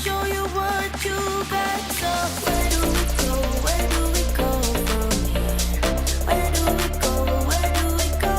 show you what you got. So where do we go? Where do we go from here? Where do we go? Where do we go?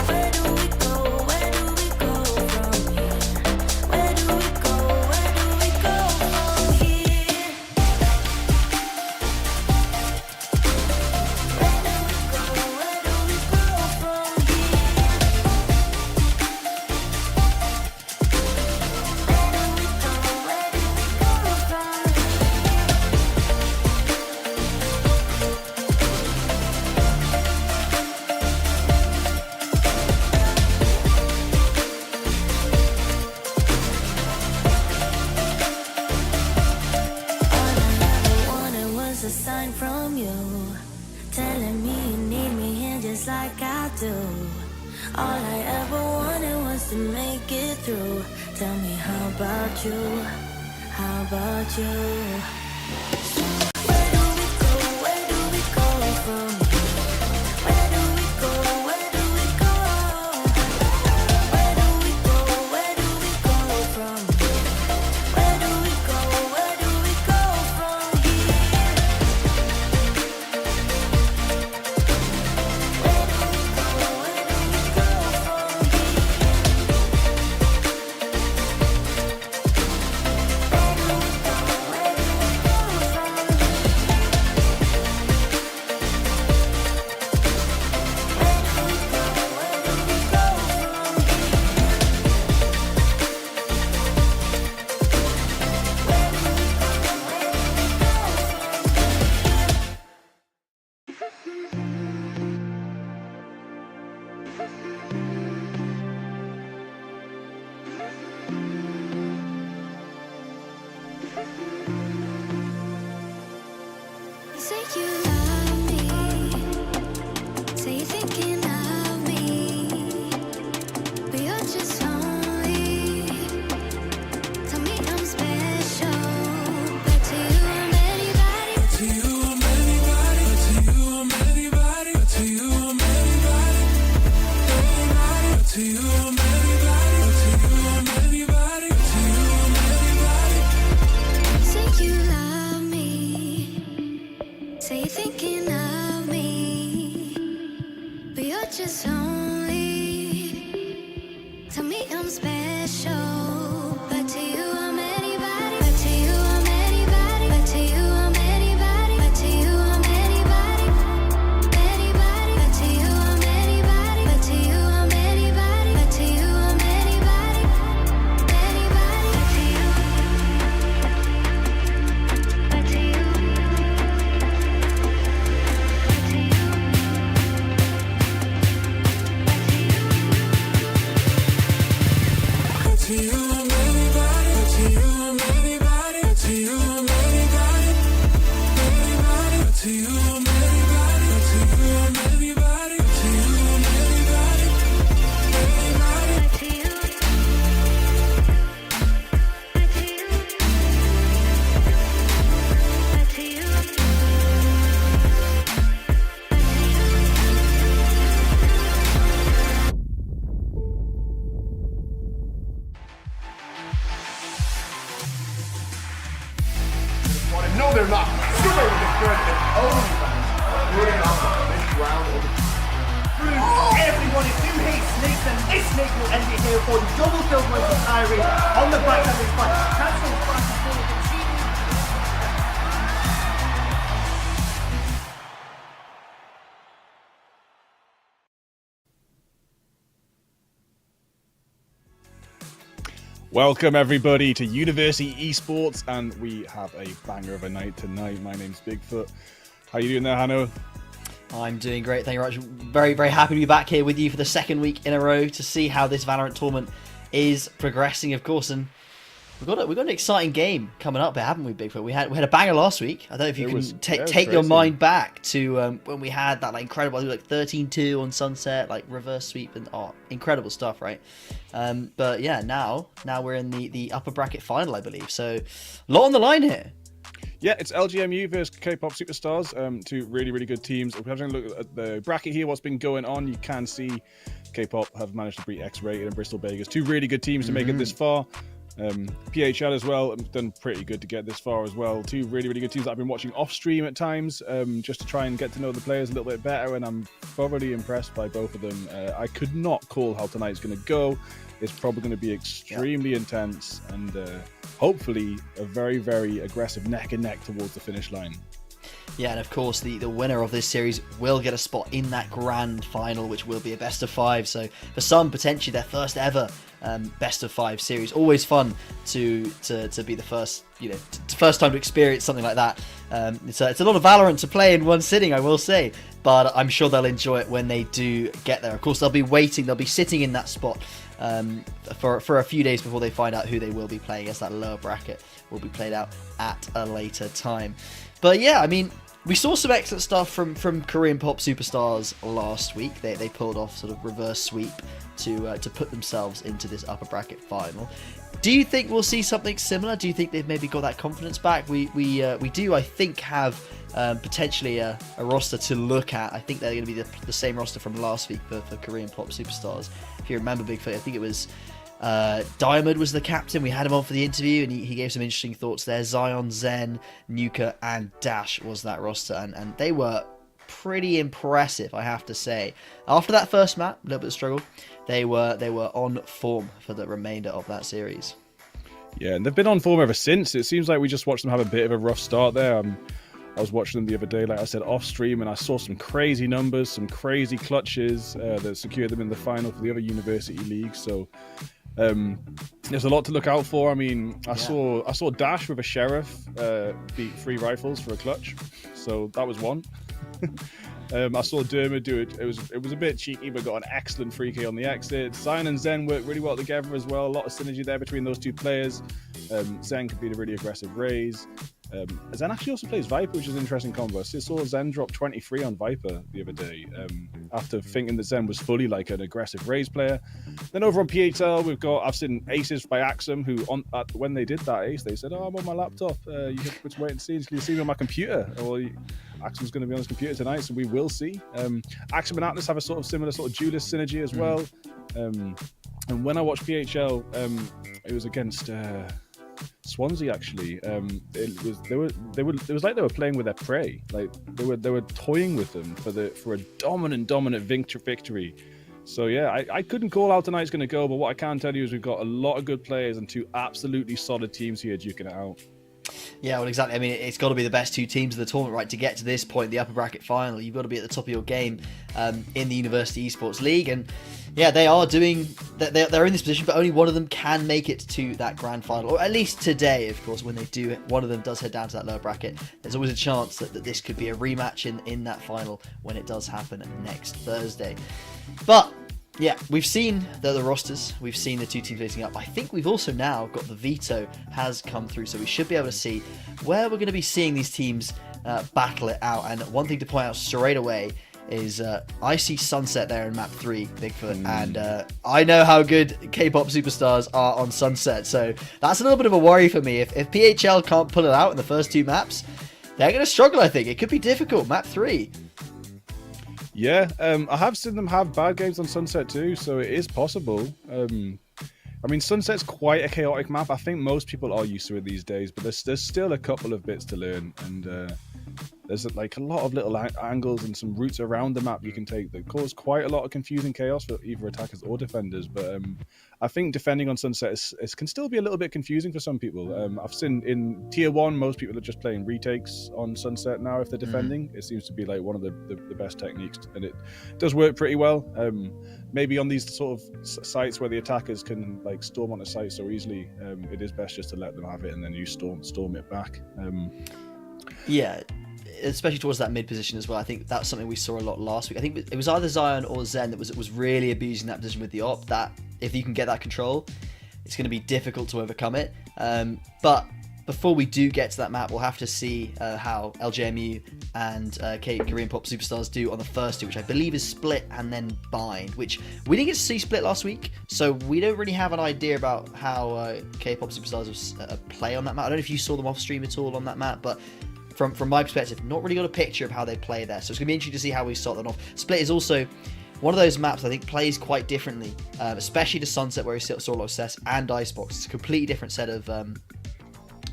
Where do we go? Where do we go from here? Where do we go? Where do we go from here? Where do we go? Where do we go from here? A sign from you telling me you need me here just like I do. All I ever wanted was to make it through. Tell me, how about you? How about you? So where do we go? Where do we go from here? Where do we go? Where do we go? Where do we go? Where do we go from here? Where do we go? Where do we go from here? You say you love me, say you're thinking of me, but you're just lonely. Tell me I'm special, but to you I'm anybody. To you I'm anybody. To you I'm anybody. To you I'm anybody. To you I'm anybody. To you I'm anybody. To you I'm anybody. Say you love me. Say you're thinking of me, but you're just lonely. Tell me I'm special, but to you I'm anybody. But to you I'm anybody. But to you I'm anybody. But to you I'm anybody. Anybody. But to you I'm anybody. But to you I'm anybody. But to you I'm anybody. Anybody. But to you. But to you. To you I'm anybody, to you I'm anybody, to you I'm anybody, anybody, to you I'm anybody, to you I'm anybody, to you I'm anybody, anybody, to you, to you, to you. No, they're not. Super different. Moving on to this round of Everyone, if you hate snakes, then this snake will end it here for you. Double kill went from Kyrie on the back of his fight. Cancel back and forward and cheating. Welcome everybody to University Esports, and we have a banger of a night tonight. My name's Bigfoot. How you doing there, Hanno? I'm doing great, thank you very much. Very, very happy to be back here with you for the second week in a row to see how this Valorant tournament is progressing, of course. And we've got an exciting game coming up, haven't we, Bigfoot? We had a banger last week. I don't know if you can take your mind back to when we had that incredible, like 13-2 on Sunset, like reverse sweep and incredible stuff, right? But yeah, now we're in the upper bracket final, I believe. So a lot on the line here. Yeah, it's LGMU versus K-pop Superstars. Two really, really good teams. If we're having a look at the bracket here, what's been going on, you can see K-pop have managed to beat X-Rated and Bristol Vegas. Two really good teams to make it this far. PHL as well, done pretty good to get this far as well. Two really, really good teams that I've been watching off stream at times, just to try and get to know the players a little bit better, and I'm thoroughly impressed by both of them. I could not call how tonight's going to go. It's probably going to be extremely intense, and hopefully a very, very aggressive neck and neck towards the finish line. Yeah, and of course, the winner of this series will get a spot in that grand final, which will be a best of 5. So for some, potentially their first ever best of 5 series. Always fun to be the first, first time to experience something like that. It's a lot of Valorant to play in one sitting, I will say, but I'm sure they'll enjoy it when they do get there. Of course, they'll be sitting in that spot for a few days before they find out who they will be playing, as that lower bracket will be played out at a later time. But yeah, I mean, we saw some excellent stuff from Korean pop superstars last week. They pulled off sort of reverse sweep to put themselves into this upper bracket final. Do you think we'll see something similar? Do you think they've maybe got that confidence back? We do, I think, have potentially a roster to look at. I think they're going to be the same roster from last week for Korean pop superstars. If you remember, Bigfoot, I think it was Diamond was the captain. We had him on for the interview, and he gave some interesting thoughts there. Zion, Zen, Nuka, and Dash was that roster, and they were pretty impressive, I have to say. After that first map, a little bit of struggle, they were on form for the remainder of that series. Yeah, and they've been on form ever since. It seems like we just watched them have a bit of a rough start there. I was watching them the other day, like I said, off stream, and I saw some crazy numbers, some crazy clutches that secured them in the final for the other university leagues. So there's a lot to look out for. I mean, I saw Dash with a Sheriff beat 3 rifles for a clutch, so that was one. I saw Derma do it. It was a bit cheeky, but got an excellent free kill on the exit. Zion and Zen worked really well together as well. A lot of synergy there between those two players. Zen could beat a really aggressive raise. Zen actually also plays Viper, which is an interesting combo. I saw Zen drop 23 on Viper the other day, after thinking that Zen was fully like an aggressive raise player. Then over on PHL, I've seen aces by Axum, who when they did that ace, they said, "Oh, I'm on my laptop. You have to wait and see. You can see me on my computer." Well, Axum's going to be on his computer tonight, so we will see. Axum and Atlas have a sort of similar sort of duelist synergy as well. And when I watched PHL, it was against Swansea actually. It was like they were playing with their prey. Like they were toying with them for a dominant victory. So yeah, I couldn't call how tonight's going to go, but what I can tell you is we've got a lot of good players and 2 absolutely solid teams here duking it out. Yeah, well, exactly. I mean, it's got to be the best 2 teams of the tournament, right? To get to this point, the upper bracket final, you've got to be at the top of your game in the University Esports League. And yeah, they are doing. They're in this position, but only one of them can make it to that grand final, or at least today, of course. When they do, one of them does head down to that lower bracket. There's always a chance that this could be a rematch in that final when it does happen next Thursday. But yeah, we've seen the rosters, we've seen the 2 teams facing up. I think we've also now got the veto has come through, so we should be able to see where we're going to be seeing these teams battle it out. And one thing to point out straight away is I see Sunset there in map 3, Bigfoot, and I know how good K-pop superstars are on Sunset, so that's a little bit of a worry for me. If PHL can't pull it out in the first 2 maps, they're going to struggle, I think. It could be difficult, map 3. Yeah, I have seen them have bad games on Sunset too, so it is possible. I mean, Sunset's quite a chaotic map. I think most people are used to it these days, but there's still a couple of bits to learn, and there's like a lot of little angles and some routes around the map you can take that cause quite a lot of confusing chaos for either attackers or defenders. But I think defending on Sunset can still be a little bit confusing for some people. I've seen in Tier 1, most people are just playing retakes on Sunset now if they're defending. It seems to be like one of the best techniques, and it does work pretty well. Maybe on these sort of sites where the attackers can like storm onto site so easily, it is best just to let them have it and then you storm it back. Yeah, especially towards that mid position as well. I think that's something we saw a lot last week. I think it was either Zion or Zen that was really abusing that position with the op. That if you can get that control, it's going to be difficult to overcome it. But before we do get to that map, we'll have to see how LJMU and Korean Pop Superstars do on the first 2, which I believe is Split and then Bind, which we didn't get to see Split last week, so we don't really have an idea about how K-Pop Superstars play on that map. I don't know if you saw them off stream at all on that map, but from my perspective, not really got a picture of how they play there. So it's going to be interesting to see how we start them off. Split is also one of those maps I think plays quite differently, especially to Sunset, where we saw a lot of success, and Icebox. It's a completely different set of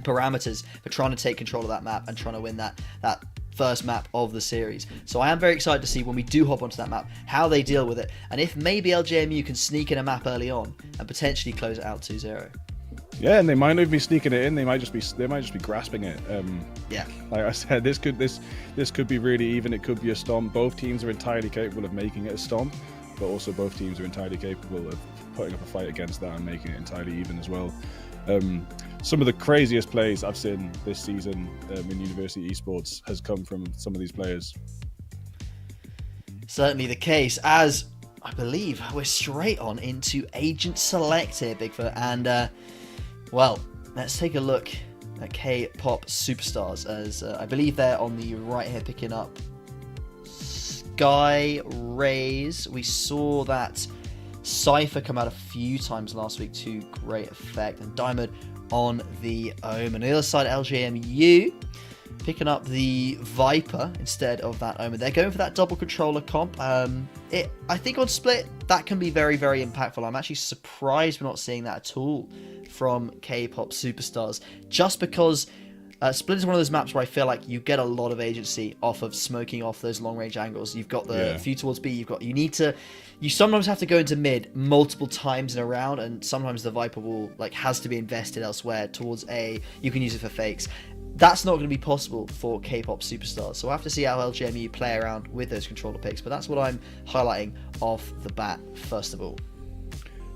parameters for trying to take control of that map and trying to win that first map of the series. So I am very excited to see when we do hop onto that map how they deal with it, and if maybe LJMU can sneak in a map early on and potentially close it out 2-0. Yeah, and they might not even be sneaking it in. They might just be grasping it. Yeah, like I said, this could be really even. It could be a stomp. Both teams are entirely capable of making it a stomp, but also both teams are entirely capable of putting up a fight against that and making it entirely even as well. Some of the craziest plays I've seen this season in University Esports has come from some of these players. Certainly the case, as I believe we're straight on into Agent Select here, Bigfoot, and well, let's take a look at K-pop Superstars, as I believe they're on the right here picking up Sky Rays. We saw that Cypher come out a few times last week to great effect, and Diamond on the Omen. On the other side, LJMU picking up the Viper instead of that Omen. They're going for that double controller comp. I think on Split, that can be very, very impactful. I'm actually surprised we're not seeing that at all from K-pop Superstars, just because Split is one of those maps where I feel like you get a lot of agency off of smoking off those long range angles. You've got the few towards B, you sometimes have to go into mid multiple times in a round, and sometimes the Viper will has to be invested elsewhere towards A. You can use it for fakes. That's not going to be possible for K-pop Superstars, so we'll have to see how LGMU play around with those controller picks, but that's what I'm highlighting off the bat first of all.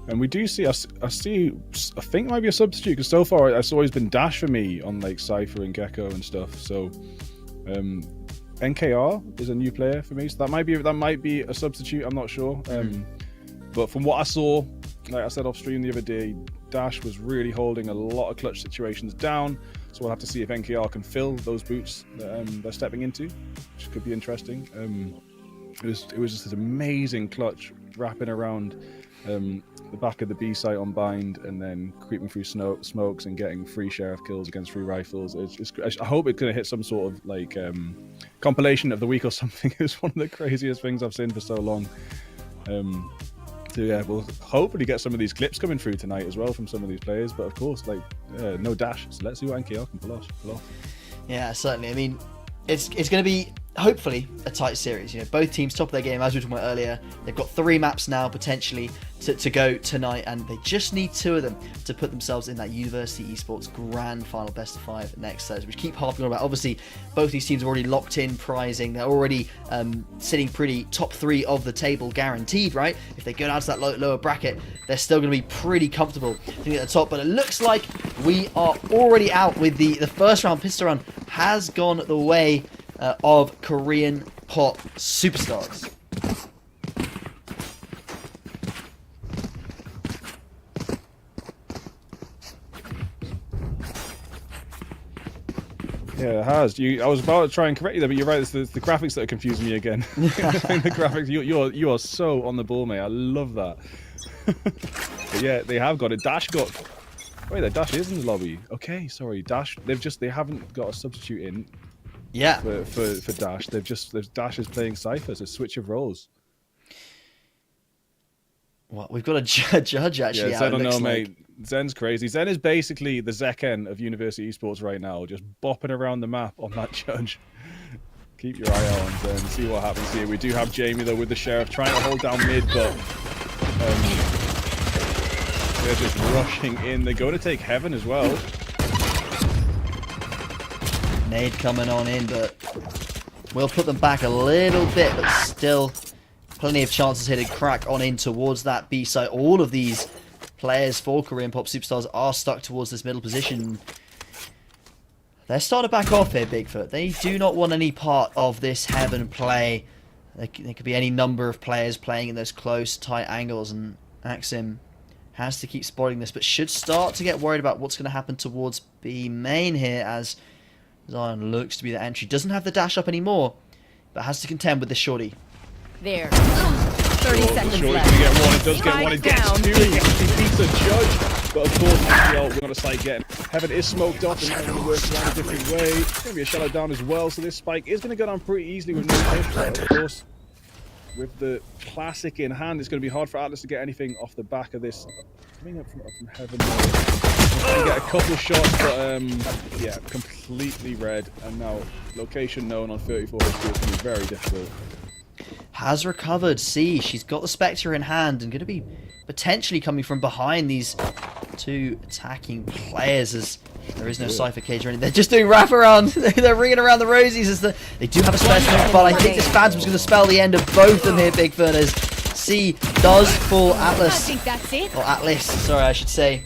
And we do see, I think it might be a substitute, because so far it's always been Dash for me on Cypher and Gecko and stuff. So NKR is a new player for me, so that might be a substitute. I'm not sure. But from what I saw, like I said off stream the other day, Dash was really holding a lot of clutch situations down. So we'll have to see if NKR can fill those boots that they're stepping into, which could be interesting. It was just this amazing clutch wrapping around the back of the B site on bind, and then creeping through smokes and getting free sheriff kills against free rifles. I hope it's going to hit some sort of compilation of the week or something. It's one of the craziest things I've seen for so long. So yeah, we'll hopefully get some of these clips coming through tonight as well from some of these players. But of course, no Dash. So let's see what NKR can pull off. Yeah, certainly. I mean, it's going to be hopefully a tight series. Both teams top of their game, as we were talking about earlier. They've got 3 maps now potentially to go tonight, and they just need 2 of them to put themselves in that University Esports Grand Final Best of 5 next Thursday, which keep harping on about. Obviously, both these teams are already locked in prizing. They're already sitting pretty top 3 of the table guaranteed, right? If they go down to that lower bracket, they're still going to be pretty comfortable sitting at the top. But it looks like we are already out with the first round. Pistol run has gone the way of Korean pop superstars. Yeah, it has. I was about to try and correct you there, but you're right. It's the graphics that are confusing me again. The graphics. You are so on the ball, mate. I love that. But yeah, they have got it. Dash got. Wait, there. Dash is in the lobby. Okay, sorry. Dash. They haven't got a substitute in. Yeah. For Dash, Dash is playing Cypher. It's a switch of roles. Well, we've got a judge actually. Yeah, Zen don't know, mate. Zen's crazy. Zen is basically the Zekken of University Esports right now, just bopping around the map on that judge. Keep your eye out on Zen, see what happens here. We do have Jamie though with the sheriff trying to hold down mid, but they're just rushing in. They're going to take Heaven as well. Nade coming on in, but we'll put them back a little bit, but still plenty of chances here to crack on in towards that B site. All of these players for Korean pop superstars are stuck towards this middle position. They're starting to back off here, Bigfoot. They do not want any part of this Heaven play. There could be any number of players playing in those close, tight angles, and Axim has to keep spotting this, but should start to get worried about what's going to happen towards B main here, as Zion looks to be the entry. Doesn't have the dash up anymore, but has to contend with the shorty. There. 30 seconds left. Get one. It does get one. It gets 2. He actually beats the judge. But of course, we're going to start getting. Heaven is smoked off, and now he works around a different way. It's going to be a shadow down as well, so this spike is going to go down pretty easily with no hit. Of course, with the classic in hand, it's going to be hard for Atlas to get anything off the back of this. Coming up from heaven. Can get a couple of shots, but yeah, completely red. And now location known on 34 HP is going to be very difficult. Has recovered. See, she's got the Spectre in hand and going to be potentially coming from behind these two attacking players, as there is no Cypher cage or anything. They're just doing wraparound. They're ringing around the rosies as they do have a special, but I think this Phantom's going to spell the end of both of them here, Bigfoot, as C does fall Atlas. I think that's it. Or Atlas, sorry, I should say.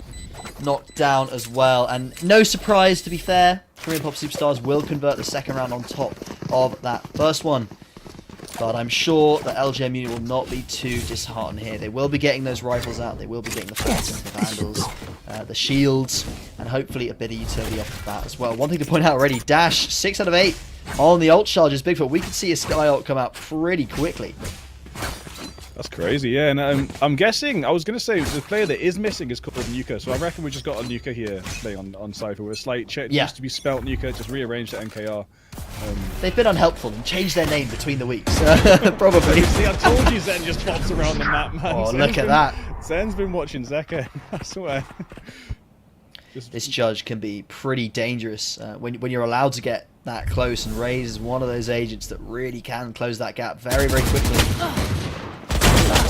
Knocked down as well. And no surprise, to be fair, Korean Pop Superstars will convert the second round on top of that first one. But I'm sure that LGM Unit will not be too disheartened here. They will be getting those rifles out. They will be getting the Phantoms, the Vandals, the shields, and hopefully a bit of utility off of that as well. One thing to point out already, Dash, 6 out of 8 on the ult charges. Bigfoot, we could see a Sky ult come out pretty quickly. That's crazy, yeah. And I'm guessing, I was going to say, the player that is missing is called Nuka. So I reckon we just got a Nuka here playing on Cypher with a slight change. Yeah. Used to be spelt Nuka, just rearranged to NKR. They've been unhelpful and changed their name between the weeks. Probably. See, I told you Zen just pops around the map, man. Oh, look at that. Zen's been watching Zeka, I swear. This judge can be pretty dangerous when you're allowed to get that close, and Raze is one of those agents that really can close that gap very, very quickly.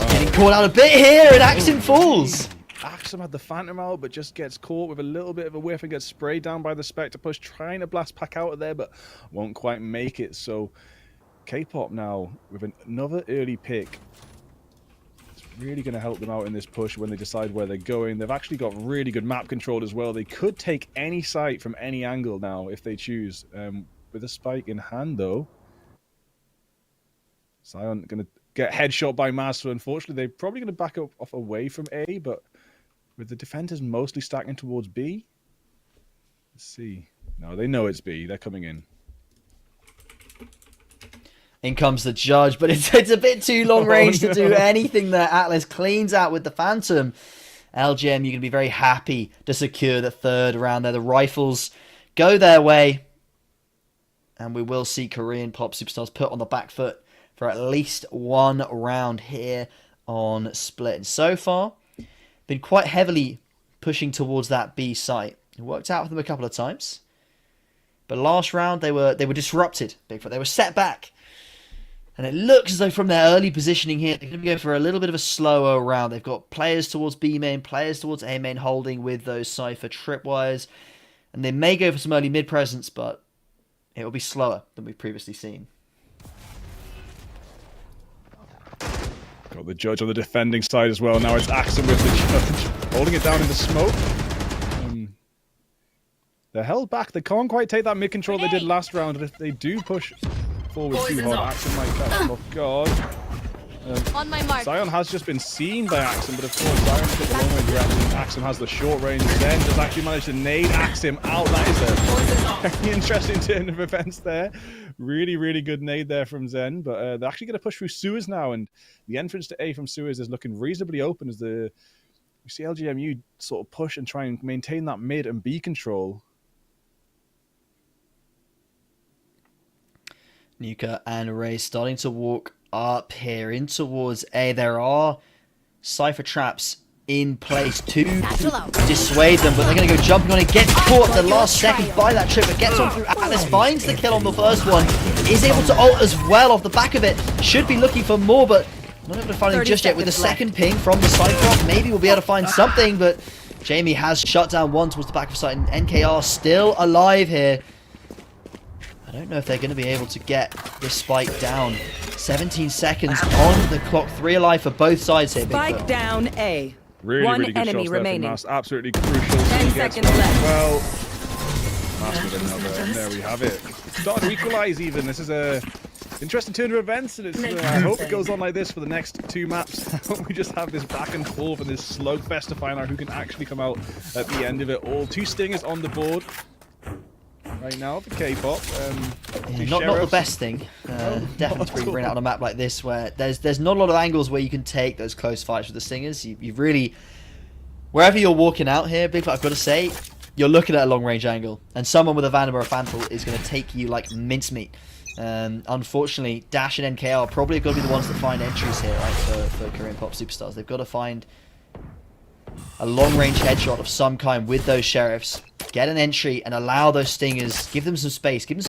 Getting caught out a bit here, and Axim falls. Axim had the Phantom out, but just gets caught with a little bit of a whiff and gets sprayed down by the Spectre push, trying to blast pack out of there, but won't quite make it. So K-Pop now with another early pick. It's really going to help them out in this push when they decide where they're going. They've actually got really good map control as well. They could take any site from any angle now if they choose. With a spike in hand, though, Sion going to get headshot by Maz, so unfortunately they're probably going to back up off away from A, but with the defenders mostly stacking towards B. Let's see. No, they know it's B. They're coming in. In comes the judge, but it's a bit too long range to do anything there. Atlas cleans out with the Phantom. LGM, you're going to be very happy to secure the third round there. The rifles go their way, and we will see Korean Pop Superstars put on the back foot for at least one round here on Split. And so far, been quite heavily pushing towards that B site. It worked out for them a couple of times, but last round they were disrupted. Bigfoot, they were set back, and it looks as though from their early positioning here, they're going to go for a little bit of a slower round. They've got players towards B main, players towards A main, holding with those Cypher tripwires, and they may go for some early mid presence, but it will be slower than we've previously seen. Got the judge on the defending side as well. Now it's Axum with the judge, holding it down in the smoke. They're held back. They can't quite take that mid control they did last round. And if they do push forward too hard, Axum might catch them off guard. On my mark. Sion has just been seen by Axum, but of course Zion's got the long range reaction. Axum has the short range. Zen does actually manage to nade Axum out. That is a very interesting turn of events there. Really, really good nade there from Zen, but they're actually going to push through Suez now, and the entrance to A from Suez is looking reasonably open as we see LGMU sort of push and try and maintain that mid and B control. Nuka and Ray starting to walk up here in towards A. There are Cypher traps in place to dissuade them, but they're going to go jumping on it. Gets caught at the last second by that trip, but gets on through Atlas, finds the kill on the first one, is able to ult as well off the back of it. Should be looking for more, but not able to find him just yet. With the second ping from the Cypher, maybe we'll be able to find something, but Jamie has shut down one towards the back of sight, and NKR still alive here. I don't know if they're going to be able to get this spike down. 17 seconds on the clock, 3 alive for both sides here. Spike down A. Really, One really good enemy shots there remaining. from Mas. Absolutely crucial. 10 seconds left. Well, Mas with another, and there we have it. Starting to equalize even. This is a interesting turn of events, and it's, I hope it goes on like this for the next 2 maps. We just have this back and forth and this slugfest to find out who can actually come out at the end of it all. 2 stingers on the board right now for K-pop. Not the best thing. Definitely to bring out on a map like this, where there's not a lot of angles where you can take those close fights with the stingers. You've really, wherever you're walking out here, Bigfoot, I've got to say, you're looking at a long range angle, and someone with a Vandal or a Phantom is going to take you like mincemeat. Unfortunately, Dash and NKR are probably going to be the ones that find entries here, right, for Korean pop superstars. They've got to find a long-range headshot of some kind with those Sheriffs, get an entry, and allow those Stingers, give them some space, give them